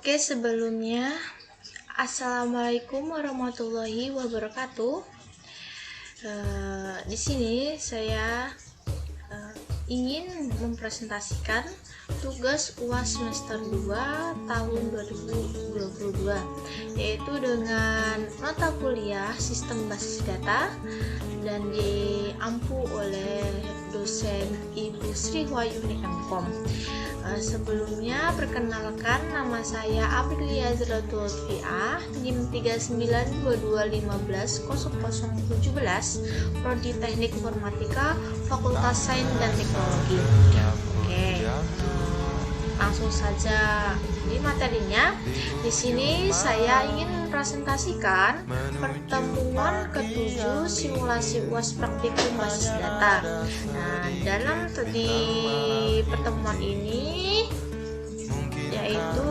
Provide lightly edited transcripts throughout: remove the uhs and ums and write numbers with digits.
Oke, sebelumnya Assalamualaikum warahmatullahi wabarakatuh. Di sini saya ingin mempresentasikan tugas UAS semester 2 tahun 2022, yaitu dengan mata kuliah Sistem Basis Data dan diampu oleh dosen Ibu Sri Wahyuni M.Com. Sebelumnya perkenalkan, nama saya Aprilia Zratul Lutfiah, NIM 3922150017, Prodi Teknik Informatika, Fakultas Sains dan Teknologi. Oke, langsung saja di materinya. Di sini saya ingin mempresentasikan pertemuan ke-7 simulasi UAS praktikum basis data. Nah, di pertemuan ini yaitu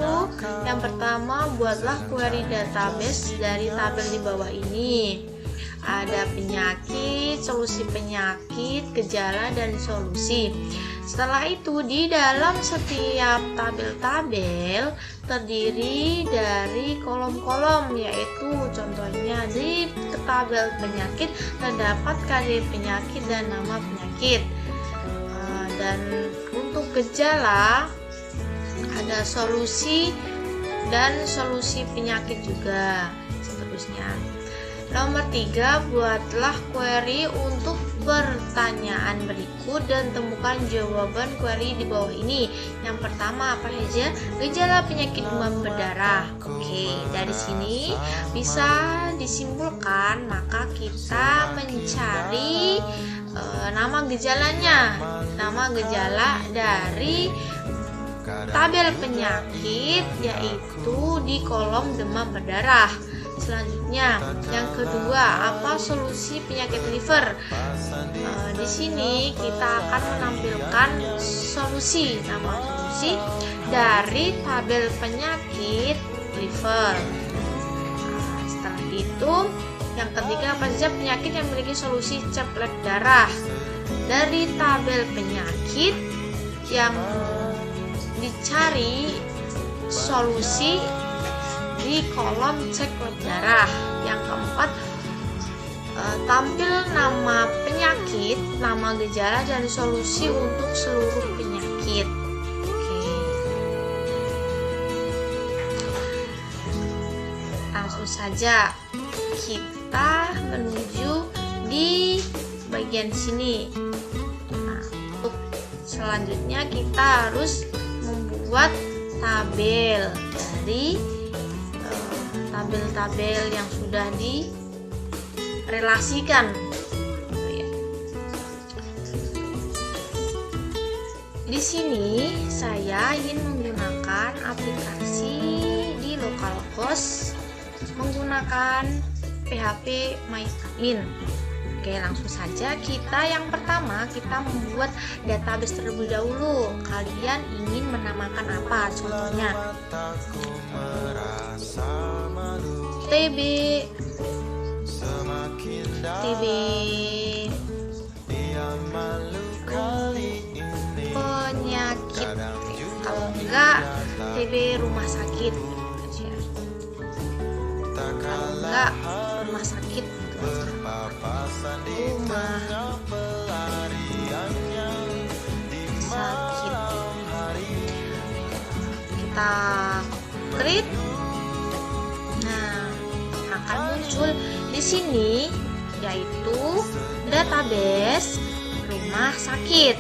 yang pertama, buatlah query database dari tabel di bawah ini. Ada penyakit, solusi penyakit, gejala, dan solusi. Setelah itu, di dalam setiap tabel-tabel terdiri dari kolom-kolom, yaitu contohnya di tabel penyakit terdapat kode penyakit dan nama penyakit. Dan untuk gejala ada solusi dan solusi penyakit juga, seterusnya. Nomor 3, buatlah query untuk pertanyaan berikut dan temukan jawaban query di bawah ini. Yang pertama, apa saja? Gejala penyakit demam berdarah. Oke, dari sini bisa disimpulkan, maka kita mencari nama gejalanya. Nama gejala dari tabel penyakit yaitu di kolom demam berdarah. Selanjutnya, yang kedua, apa solusi penyakit liver? Di sini kita akan menampilkan solusi, nama solusi dari tabel penyakit liver. Setelah itu, yang ketiga, apa saja penyakit yang memiliki solusi ceplek darah? Dari tabel penyakit yang dicari solusi di kolom cek lab darah. Yang keempat, tampil nama penyakit, nama gejala, dan solusi untuk seluruh penyakit. Oke, langsung saja kita menuju di bagian sini. Nah, untuk selanjutnya kita harus membuat tabel dari tabel-tabel yang sudah direlasikan. Di sini saya ingin menggunakan aplikasi di localhost menggunakan PHP MyAdmin. Oke, langsung saja yang pertama kita membuat database terlebih dahulu. Kalian ingin menamakan apa? Contohnya TB penyakit. Kalau enggak, TB rumah sakit. Kalau enggak, rumah sakit. Rumah sakit. Kita klik. Nah, akan muncul di sini yaitu database rumah sakit.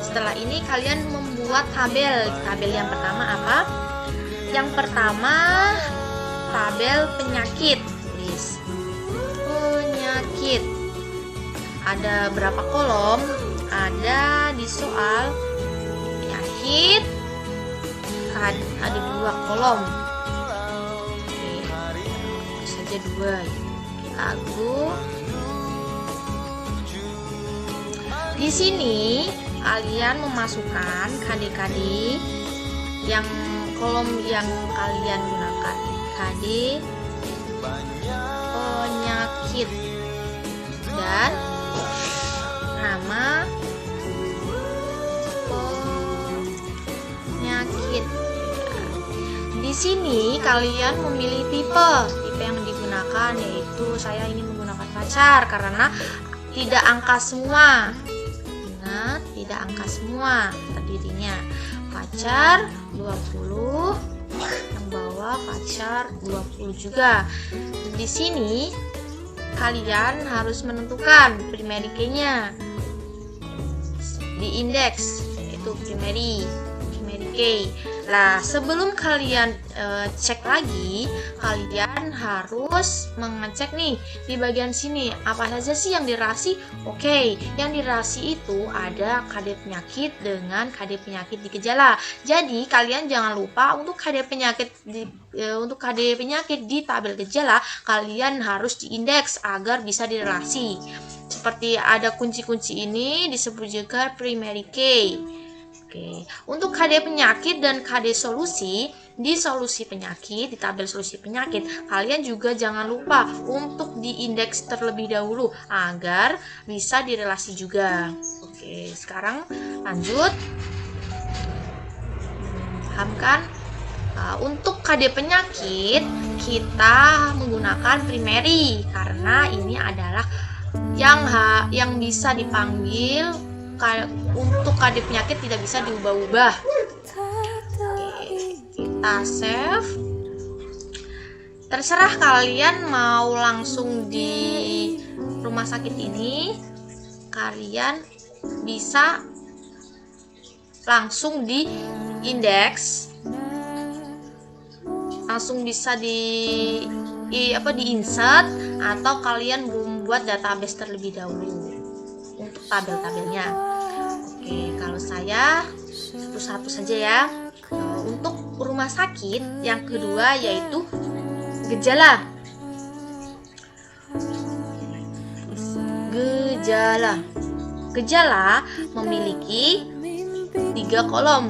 Setelah ini kalian membuat tabel. Tabel yang pertama apa? Yang pertama, tabel penyakit. Tulis penyakit. Ada berapa kolom? Ada di soal penyakit ada 2 kolom. Oke, saja 2. Lagu. Di sini kalian memasukkan KD yang kolom yang kalian gunakan. KD penyakit dan nama penyakit. sini kalian memilih tipe yang digunakan, yaitu saya ingin menggunakan facar karena tidak angka semua. Ingat, tidak angka semua terdirinya. Facar 20, yang bawah facar 20 juga. Di sini kalian harus menentukan primary key-nya di indeks, yaitu primary key. Nah, sebelum kalian cek lagi, kalian harus mengecek nih di bagian sini apa saja sih yang dirasi. Oke, yang dirasi itu ada KD penyakit dengan KD penyakit di gejala. Jadi kalian jangan lupa untuk KD penyakit di tabel gejala kalian harus diindeks agar bisa direlasi. Seperti ada kunci-kunci ini disebut juga primary key. Oke, untuk KD penyakit dan KD solusi, di solusi penyakit, di tabel solusi penyakit, kalian juga jangan lupa untuk diindeks terlebih dahulu agar bisa direlasi juga. Oke, sekarang lanjut. Paham kan? Untuk KD penyakit, kita menggunakan primary karena ini adalah yang bisa dipanggil. Untuk KD penyakit tidak bisa diubah-ubah. Oke, kita save. Terserah kalian mau langsung di rumah sakit ini, kalian bisa langsung di indeks, langsung bisa di insert, atau kalian membuat database terlebih dahulu untuk tabel-tabelnya. Oke, kalau saya satu-satu saja ya. Untuk rumah sakit yang kedua yaitu gejala. Gejala memiliki 3 kolom.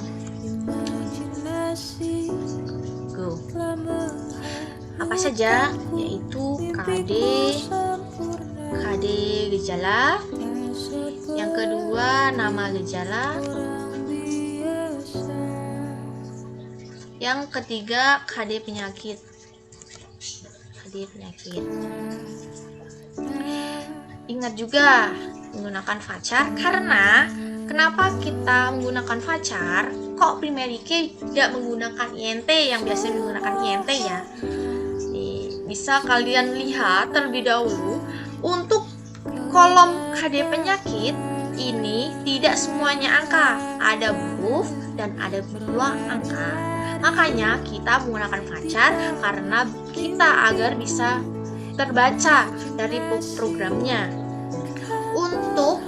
Apa saja? Yaitu KD gejala. Yang kedua, nama gejala. Yang ketiga, KD penyakit. Ingat juga menggunakan facar, karena kenapa kita menggunakan facar? Kok primary key tidak menggunakan INT yang biasa menggunakan INT ya? Bisa kalian lihat terlebih dahulu untuk kolom KD penyakit ini tidak semuanya angka, ada huruf dan ada 2 angka. Makanya kita menggunakan facar karena kita agar bisa terbaca dari programnya. Untuk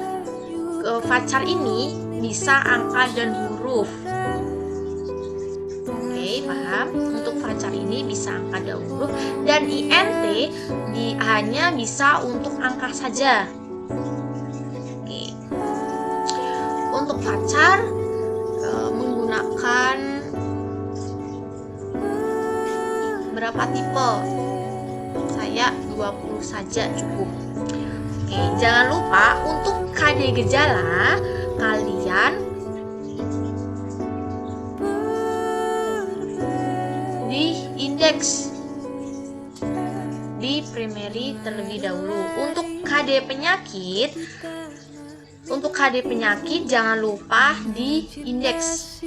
facar ini bisa angka dan huruf. Oke, paham? Untuk facar ini bisa angka dan huruf, dan INT hanya bisa untuk angka saja. Oke. Untuk facar menggunakan berapa tipe? Saya 20 saja cukup. Oke, jangan lupa untuk KD gejala kalian di indeks di primary terlebih dahulu. Untuk KD penyakit jangan lupa di indeks.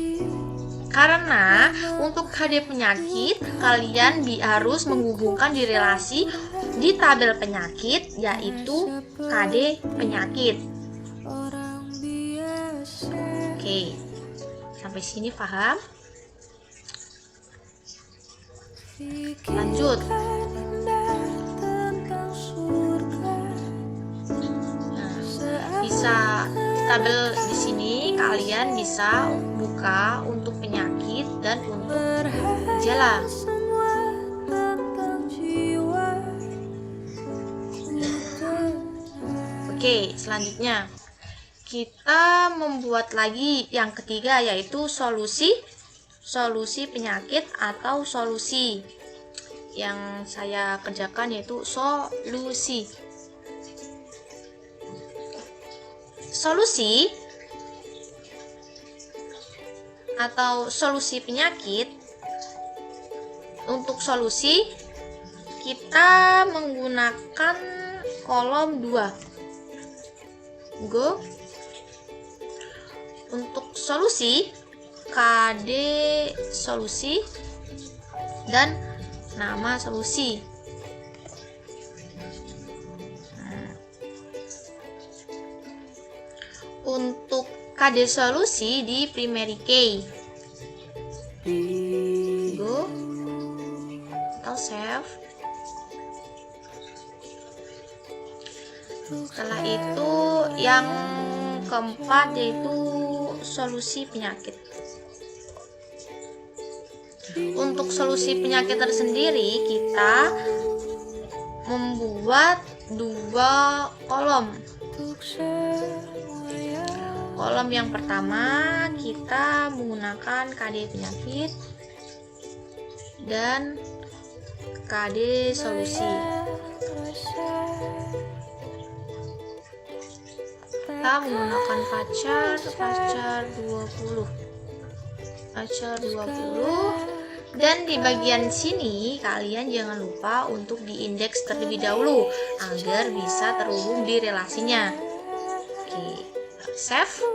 Karena untuk KD penyakit kalian harus menghubungkan di relasi di tabel penyakit, yaitu KD penyakit. Oke, sampai sini paham? Lanjut. Bisa tabel di sini kalian bisa buka untuk penyakit dan untuk gejala. Oke, selanjutnya kita membuat lagi yang ketiga, yaitu solusi penyakit atau solusi. Yang saya kerjakan yaitu solusi atau solusi penyakit untuk solusi kita menggunakan kolom 2. Go. Untuk solusi KD solusi dan nama solusi. Untuk KD solusi di primary key. Go. Atau save. Setelah itu yang keempat yaitu solusi penyakit. Untuk solusi penyakit tersendiri kita membuat 2 kolom. Kolom yang pertama kita menggunakan KD penyakit dan KD solusi. Kita menggunakan Vacar 20. Dan di bagian sini kalian jangan lupa untuk diindeks terlebih dahulu agar bisa terhubung di relasinya. Oke, save.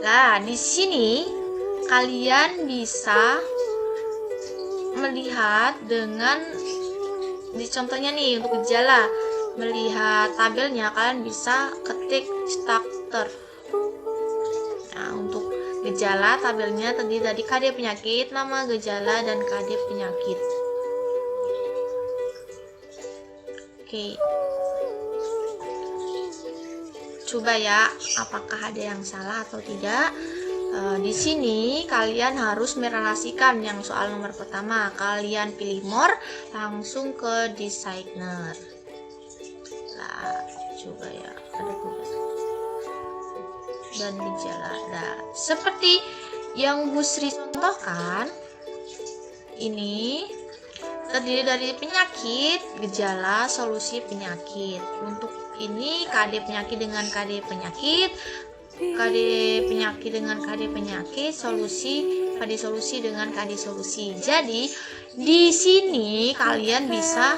Nah, di sini kalian bisa melihat dengan di contohnya nih untuk gejala, melihat tabelnya kalian bisa ketik starter. Nah, untuk gejala tabelnya terdiri dari KD penyakit, nama gejala, dan KD penyakit. Oke. Coba ya, apakah ada yang salah atau tidak? Di sini kalian harus merelasikan yang soal nomor pertama. Kalian pilih more, langsung ke designer. Nah, coba ya, ada tugas dan gejala. Nah, seperti yang Bu Sri contohkan, ini terdiri dari penyakit, gejala, solusi penyakit. Untuk ini KD penyakit dengan KD penyakit, KD penyakit dengan KD penyakit, solusi KD solusi dengan KD solusi. Jadi di sini kalian bisa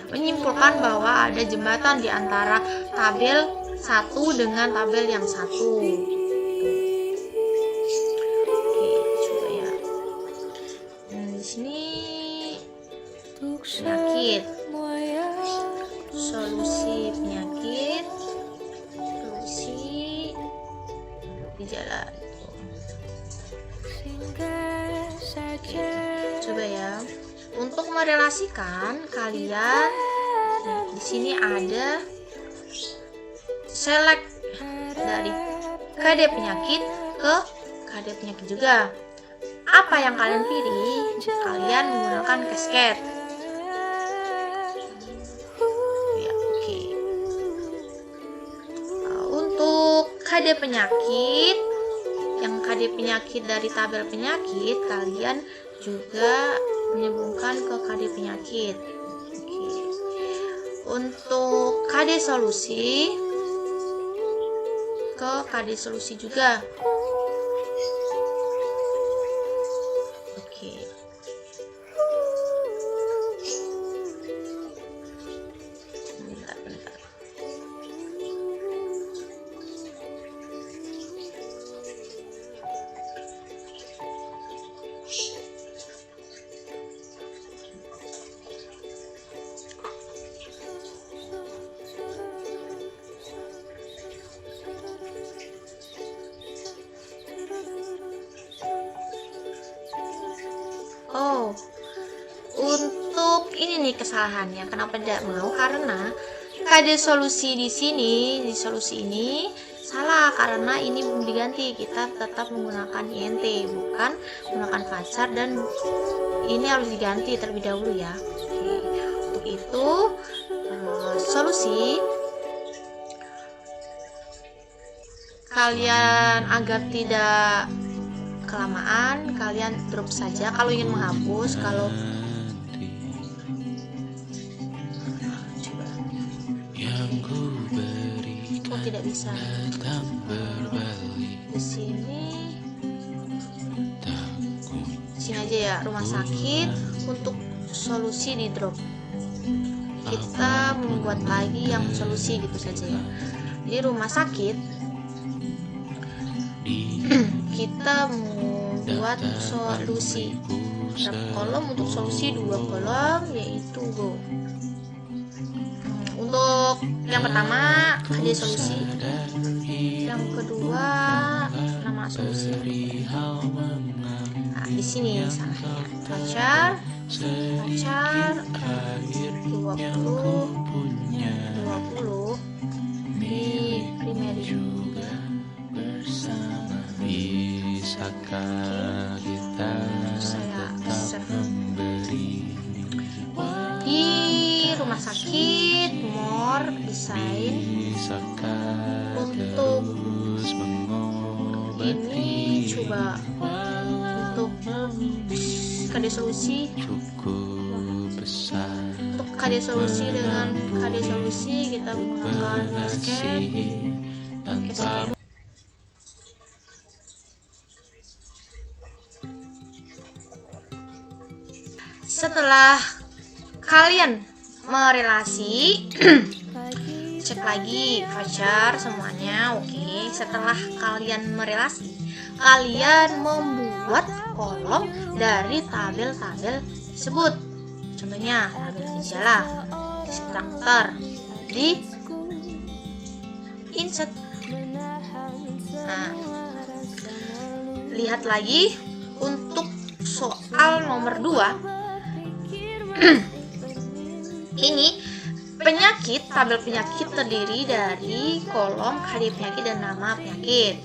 menyimpulkan bahwa ada jembatan di antara tabel satu dengan tabel yang satu. Oke, coba ya. Di sini penyakit, solusi penyakit, solusi gejala. Oke, coba ya. Untuk merelasikan kalian di sini ada select dari KD penyakit ke KD penyakit juga. Apa yang kalian pilih? Kalian menggunakan cascade. Ya, oke. Untuk KD penyakit, yang KD penyakit dari tabel penyakit, kalian juga menyambungkan ke KD penyakit. Oke. Untuk KD solusi ke KD solusi juga. Oke. Bentar. Oh, untuk ini nih kesalahannya. Kenapa tidak mau? Karena KD solusi di sini, di solusi ini salah karena ini belum diganti. Kita tetap menggunakan INT, bukan menggunakan Vacar, dan ini harus diganti terlebih dahulu ya. Oke. Untuk itu solusi kalian agar tidak kelamaan, kalian drop saja kalau ingin menghapus. Kalau coba tidak bisa di sini sini aja ya, rumah sakit. Untuk solusi di drop kita membuat lagi yang solusi gitu saja ya. Di rumah sakit kita membuat solusi berapa kolom? Untuk solusi 2 kolom, yaitu go. Untuk yang pertama ada solusi, yang kedua nama solusi. Nah, di sini misalnya voucher 20 di primary. Bisakah kita tetap memberi di rumah sakit more desain. Untuk ini coba untuk KD solusi cukup besar. Untuk KD solusi dengan KD solusi kita menggunakan escape. Setelah kalian merelasi cek lagi voucher semuanya oke. Setelah kalian merelasi, kalian membuat kolom dari tabel-tabel tersebut. Contohnya tabel gejala, struktur, di insert. Nah, lihat lagi untuk soal nomor 2. Ini penyakit, tabel penyakit terdiri dari kolom KD penyakit dan nama penyakit.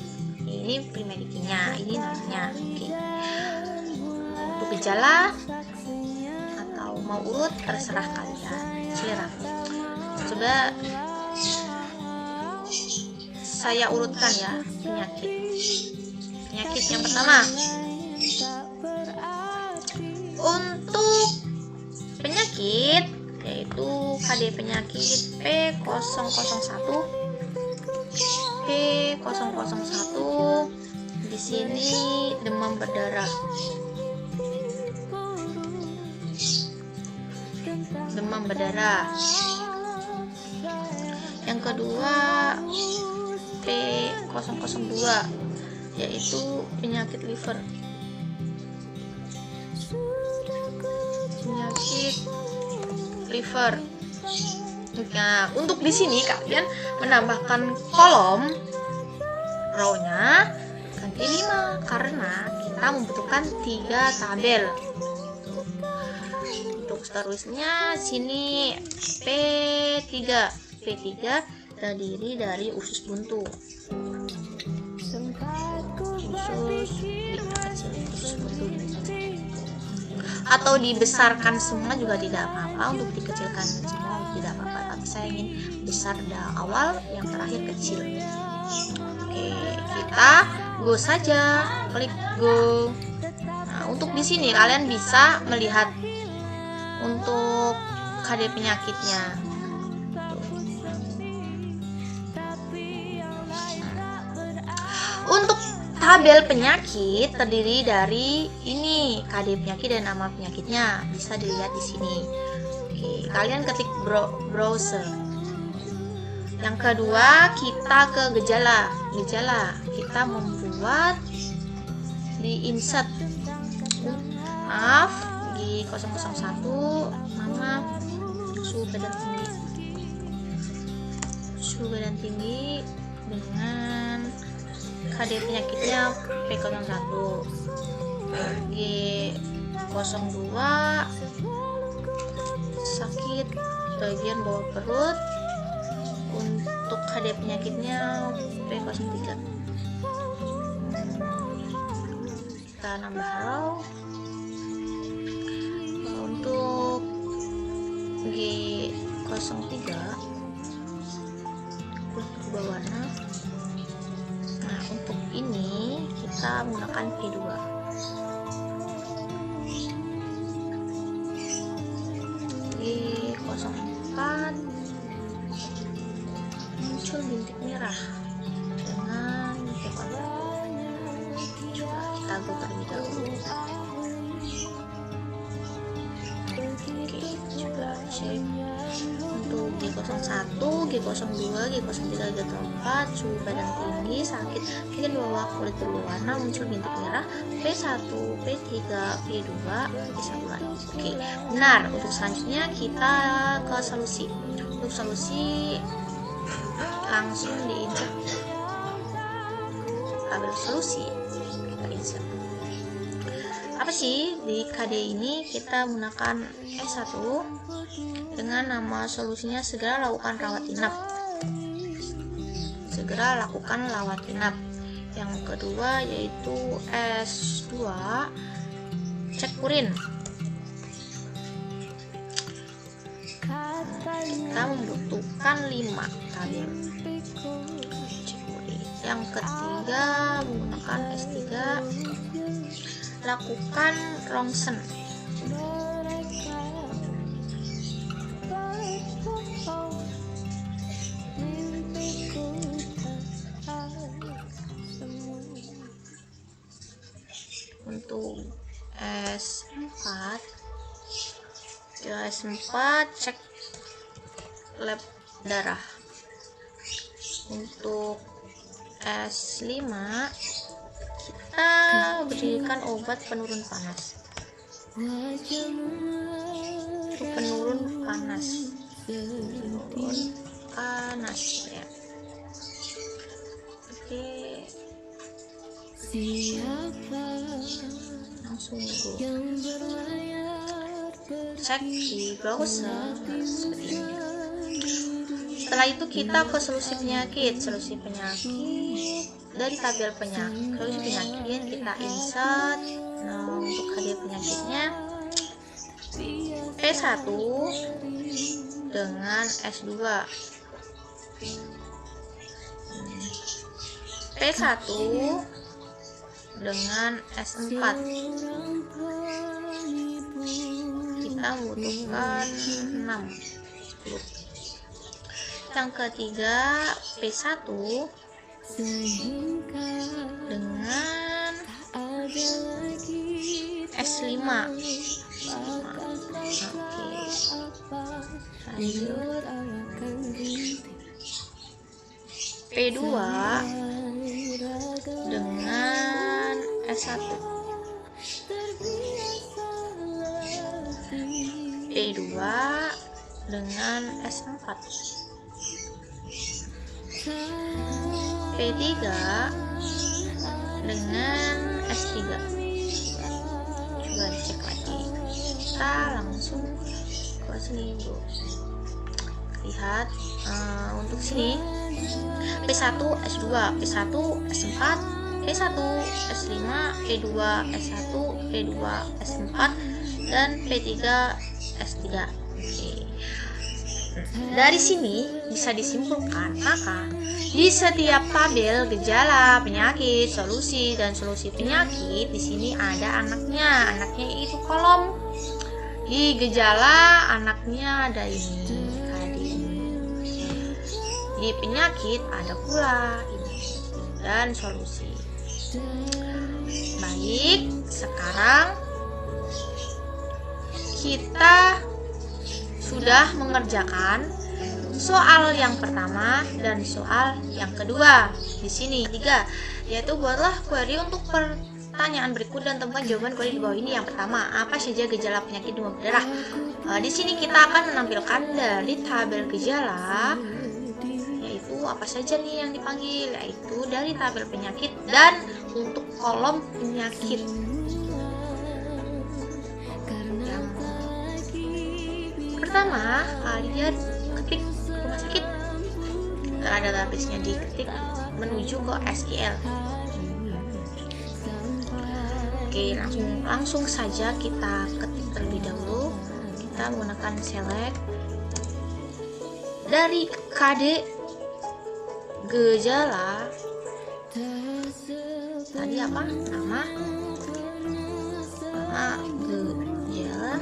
Ini primedikinya, ini namanya. Oke. Untuk gejala atau mau urut terserah kalian, selera. Coba saya urutkan ya penyakit. Penyakit yang pertama. Untuk penyakit yaitu KD penyakit P001 di sini demam berdarah. Yang kedua P002 yaitu penyakit liver. Nah, untuk di sini kalian menambahkan kolom row-nya ganti 5 karena kita membutuhkan 3 tabel. Untuk seterusnya sini P3 terdiri dari usus buntu. Atau dibesarkan semua juga tidak apa-apa. Untuk dikecilkan semua tidak apa-apa, tapi saya ingin besar dari awal, yang terakhir kecil. Oke, kita go saja, klik go. Nah, untuk di sini kalian bisa melihat untuk KD penyakitnya. Untuk tabel penyakit terdiri dari ini KD penyakit dan nama penyakitnya, bisa dilihat di sini. Oke, kalian ketik browser. Yang kedua kita ke gejala. Kita membuat di insert. Maaf, di 001 nama suhu badan tinggi dengan KD penyakitnya P01. G02 sakit bagian bawah perut. Untuk KD penyakitnya P03. Kita nambah row. Untuk G03 berubah warna. Nah, untuk ini kita menggunakan P2. G04 muncul bintik merah dengan P4. Coba kita go terlebih dahulu. G01, G02, G03, G04, suhu badan tinggi, sakit, bikin bawah, kulit berwarna, muncul bintik merah, P1, P3, P2, P1 lagi. Oke, benar. Untuk selanjutnya kita ke solusi. Untuk solusi langsung diinsert tabel solusi, kita insert. Apa sih di KD ini? Kita menggunakan S1 dengan nama solusinya segera lakukan rawat inap. Segera lakukan rawat inap. Yang kedua yaitu S2 cek urin. Kita membutuhkan 5 tabel cek urin. Yang ketiga menggunakan S3 lakukan rongsen. Untuk S4 cek lab darah. Untuk S5 kita berikan obat penurun panas. Untuk penurun panas ya. Oke, langsung cek di browser seperti ini. Setelah itu kita ke solusi penyakit. Dari tabel penyakit, solusi penyakit kita insert. Nah, untuk KD penyakitnya P1 dengan S2, P1 dengan S4. Kita membutuhkan 6, 10. Yang ketiga P1 dengan S5. Oke, lanjut P2 dengan S1. P2 dengan S4. P3 dengan S3. Coba dicek lagi. Kita langsung ke sini dulu. Lihat untuk sini P1 S2, P1 S4, P1 S5, P2 S1, P2 S4, dan P3 S3. Oke. Dari sini bisa disimpulkan, maka di setiap tabel gejala, penyakit, solusi, dan solusi penyakit di sini ada anaknya. Anaknya itu kolom. Di gejala anaknya ada ini, KD ini. Di penyakit ada pula ini dan solusi. Baik, sekarang kita sudah mengerjakan soal yang pertama dan soal yang kedua. Di sini 3, yaitu buatlah query untuk pertanyaan berikut dan temukan jawaban query di bawah ini. Yang pertama, apa saja gejala penyakit demam berdarah? Di sini kita akan menampilkan dari tabel gejala, yaitu apa saja nih yang dipanggil, yaitu dari tabel penyakit dan untuk kolom penyakit. Pertama, kalian ketik rumah sakit. Ada database-nya, diketik menuju ke SQL. Oke, langsung saja kita ketik terlebih dahulu. Kita menggunakan select dari KD gejala. Tadi apa? Nama gejala.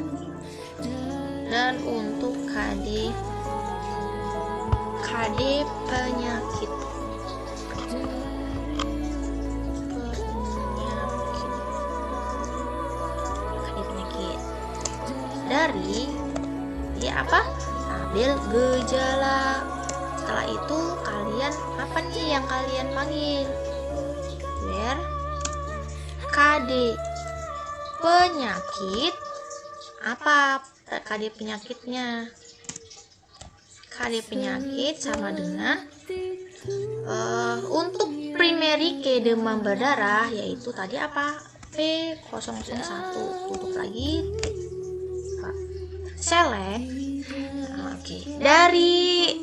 Dan untuk KD penyakit. KD penyakit. Dari apa? tabel gejala. Setelah itu kalian apa nih yang kalian panggil? Where KD penyakit apa KD penyakitnya? KD penyakit sama dengan untuk primary key demam berdarah yaitu tadi apa? P001. Tutup lagi. Select. Oke. Dari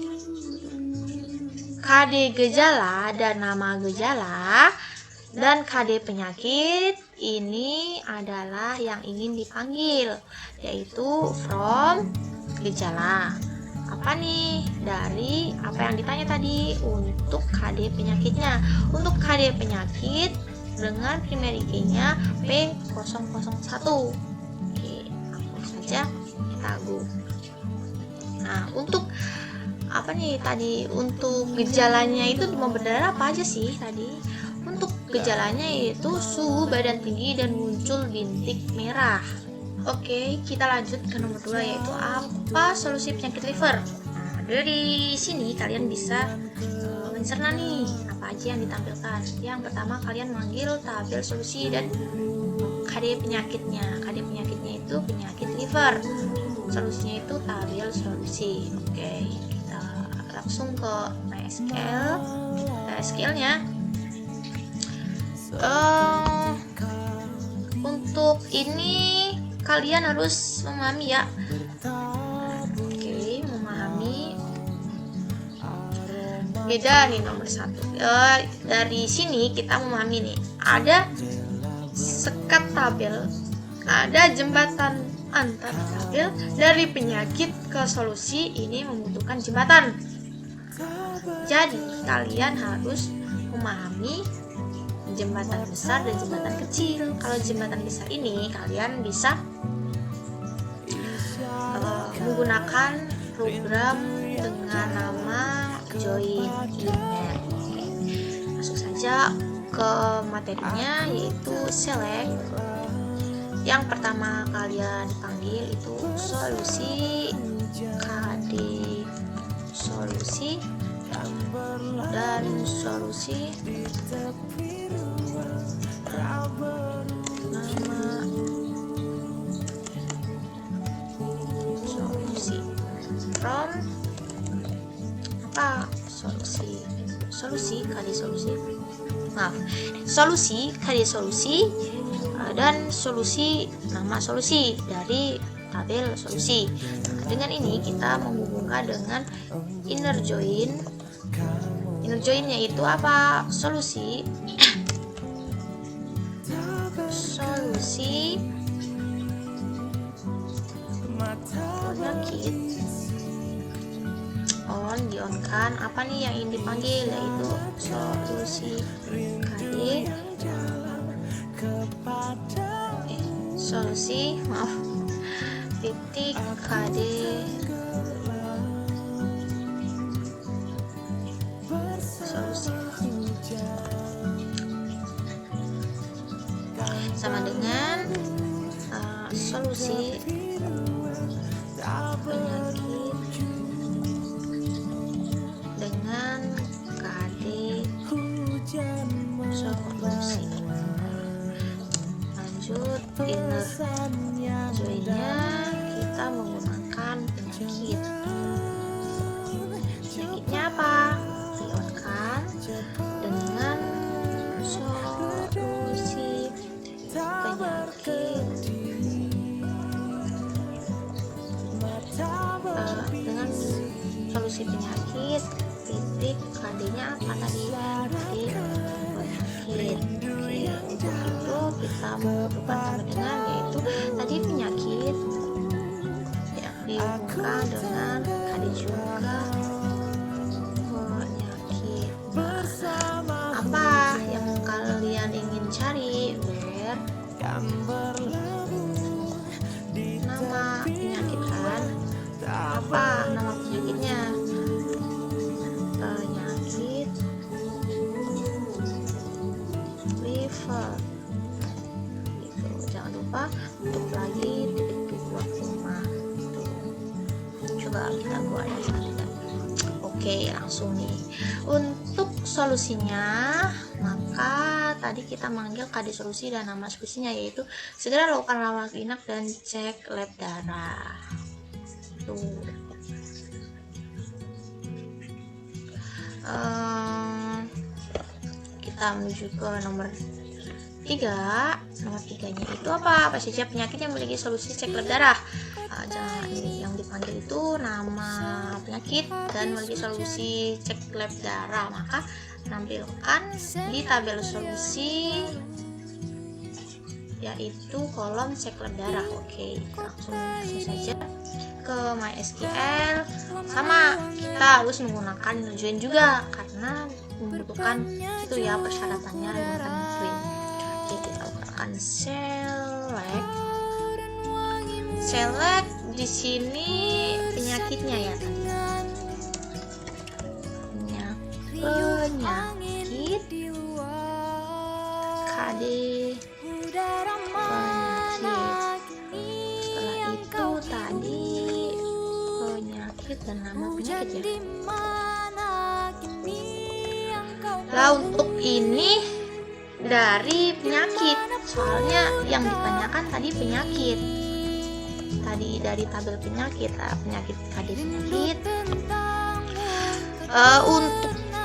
KD gejala dan nama gejala dan KD penyakit ini adalah yang ingin dipanggil, yaitu from gejala. Apa nih? Dari apa yang ditanya tadi untuk KD penyakitnya. Untuk KD penyakit dengan primary key-nya P001. Oke, hapus saja, kita go. Nah, untuk apa nih tadi? Untuk gejalanya itu demam berdarah apa aja sih tadi? Untuk gejalanya yaitu suhu badan tinggi dan muncul bintik merah. Oke, kita lanjut ke nomor 2 yaitu apa solusi penyakit liver. Nah, dari sini kalian bisa mencerna nih apa aja yang ditampilkan. Yang pertama kalian manggil tabel solusi dan KD penyakitnya. KD penyakitnya itu penyakit liver. Solusinya itu tabel solusi. Oke, kita langsung ke MySQL. MySQL-nya untuk ini kalian harus memahami ya. Oke, memahami. Beda nih nomor 1. Dari sini kita memahami nih, ada sekat tabel, ada jembatan antar tabel. Dari penyakit ke solusi ini membutuhkan jembatan. Jadi kalian harus memahami jembatan besar dan jembatan kecil. Kalau jembatan besar ini kalian bisa menggunakan program dengan nama join inner. Masuk saja ke materinya yaitu select. Yang pertama kalian panggil itu solusi KD solusi dan solusi nama solusi from apa solusi KD solusi solusi KD solusi dan solusi nama solusi dari tabel solusi. Nah, dengan ini kita menghubungkan dengan inner join. Inner joinnya itu apa? Solusi penyakit on-kan apa nih yang ingin dipanggil, yaitu solusi KD solusi titik KD solusi sama dengan solusi penyakit dengan KD solusi. Lanjut inner joinnya kita menggunakan penyakit. Penyakitnya apa? Dionkan dengan solusi penyakit dengan solusi penyakit titik KD-nya apa tadi? Penyakit. Untuk itu kita menghubungkan sama dengan yaitu tadi penyakit yang dihubungkan dengan KD juga penyakit. Apa yang kalian ingin cari? Where nama penyakit kan? Apa nama penyakitnya? Penyakit liver. Itu jangan lupa tutup lagi titik 2 koma. Coba kita kita buat. Oke, langsung nih. Untuk solusinya, maka tadi kita manggil KD solusi dan nama solusinya yaitu segera lakukan rawat inap dan cek lab darah. Tuh. Kita menuju ke nomor 3. Nomor 3-nya itu apa saja penyakit yang memiliki solusi cek lab darah. Jangan yang dipanggil itu nama penyakit dan memiliki solusi cek lab darah, maka tampilkan di tabel solusi yaitu kolom cek lab darah. Oke, langsung saja ke MySQL. Sama, kita harus menggunakan join juga karena membutuhkan itu ya persyaratannya menggunakan join. Oke, kita gunakan select di sini penyakitnya ya tadi. Penyakit KD penyakit. Setelah itu tadi penyakit dan nama penyakit ya. Lah untuk ini dari penyakit, soalnya yang ditanyakan tadi penyakit. Tadi dari tabel penyakit, penyakit KD penyakit.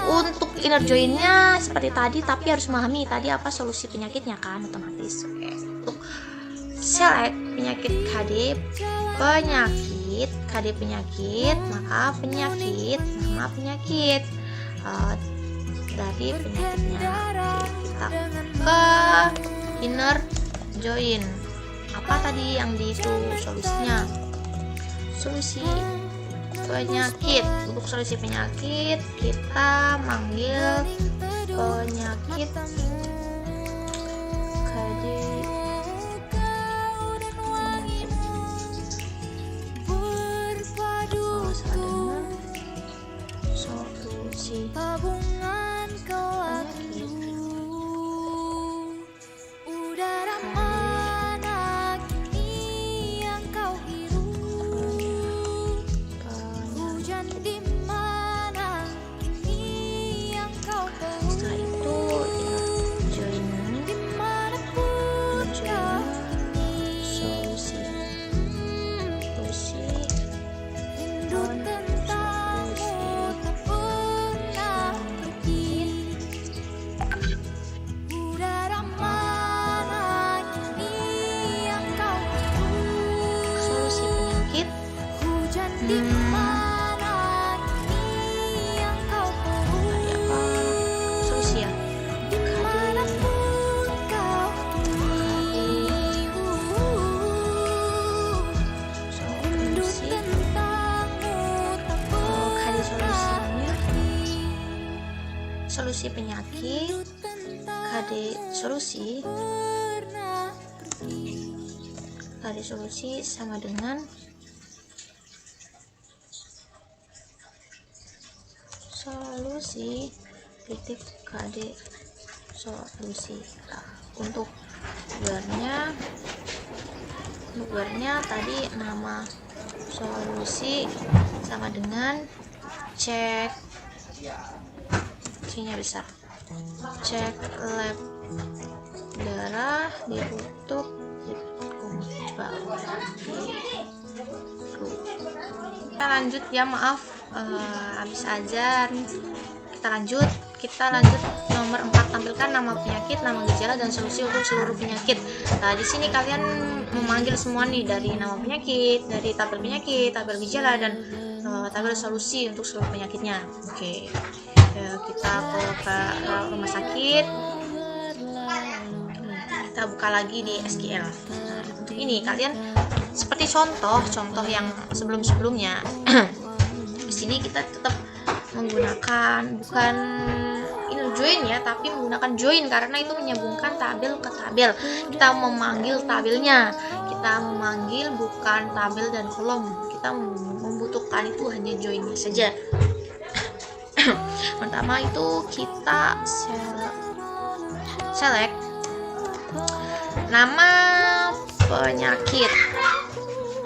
Untuk inner joinnya seperti tadi, tapi harus memahami tadi apa solusi penyakitnya kan otomatis. Oke. Untuk select penyakit KD penyakit, maka penyakit nama penyakit dari penyakitnya. Oke, kita ke inner join. Apa tadi yang di itu solusinya? Solusi penyakit. Untuk solusi penyakit kita manggil penyakit KD solusi solusi penyakit KD solusi sama dengan solusi titik KD solusi. Nah, untuk wordnya tadi nama solusi sama dengan cek C-nya besar, cek lab darah ditutup kita lanjut ya, maaf habis aja. Kita lanjut nomor 4, tampilkan nama penyakit, nama gejala dan solusi untuk seluruh penyakit. Nah, di sini kalian memanggil semua nih dari nama penyakit, dari tabel penyakit, tabel gejala dan tabel solusi untuk seluruh penyakitnya. Oke. Kita ke rumah sakit, kita buka lagi di SQL. Nah, untuk ini kalian seperti contoh yang sebelumnya. Di sini kita tetap menggunakan bukan inner join ya, tapi menggunakan join karena itu menyambungkan tabel ke tabel. Kita memanggil tabelnya, kita memanggil bukan tabel dan kolom. Kita membutuhkan itu hanya joinnya saja. Pertama itu kita select nama penyakit.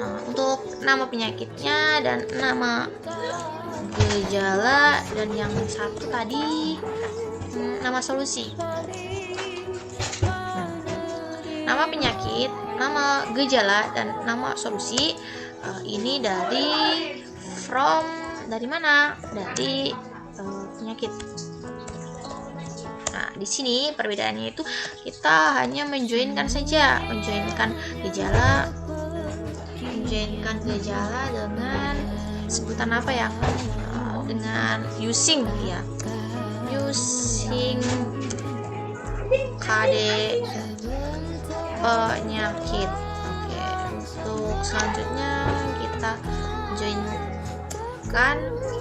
Nah, untuk nama penyakitnya dan nama gejala, dan yang satu tadi nama solusi. Nama penyakit, nama gejala, dan nama solusi ini dari mana? Dari penyakit. Nah, di sini perbedaannya itu kita hanya menjoinkan saja, menjoinkan gejala dengan sebutan apa ya? Dengan using ya. Using KD penyakit. Oke, untuk selanjutnya kita joinkan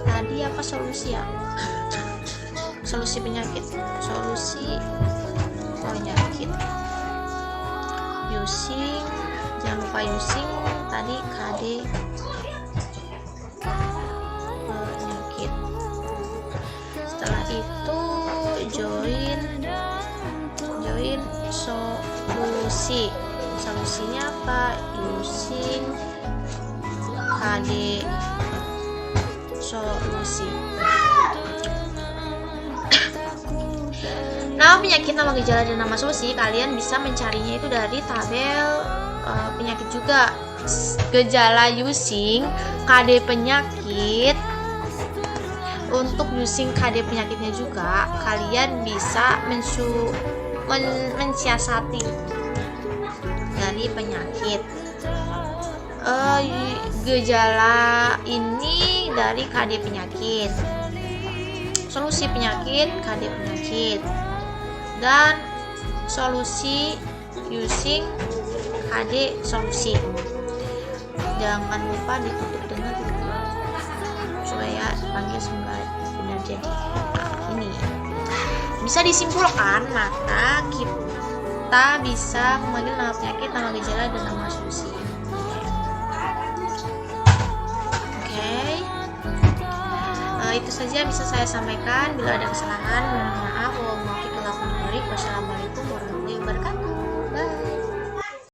tadi apa solusi ya? Solusi penyakit, solusi penyakit. Using, jangan lupa using tadi KD penyakit. Setelah itu join solusi. Solusinya apa? Using KD solusi. Nama penyakit, nama gejala, dan nama solusi kalian bisa mencarinya itu dari tabel penyakit juga. Gejala using KD penyakit. Untuk using KD penyakitnya juga kalian bisa mensiasati dari penyakit. Gejala ini dari KD penyakit, solusi penyakit KD penyakit, dan solusi using KD solusi. Jangan lupa ditutup dengan supaya panggil semoga benar jadi. Nah, ini bisa disimpulkan, maka kita bisa memanggil nama penyakit, nama gejala, dan nama solusi. Itu saja bisa saya sampaikan. Bila ada kesalahan, mohon maaf. Wassalamualaikum warahmatullahi wabarakatuh.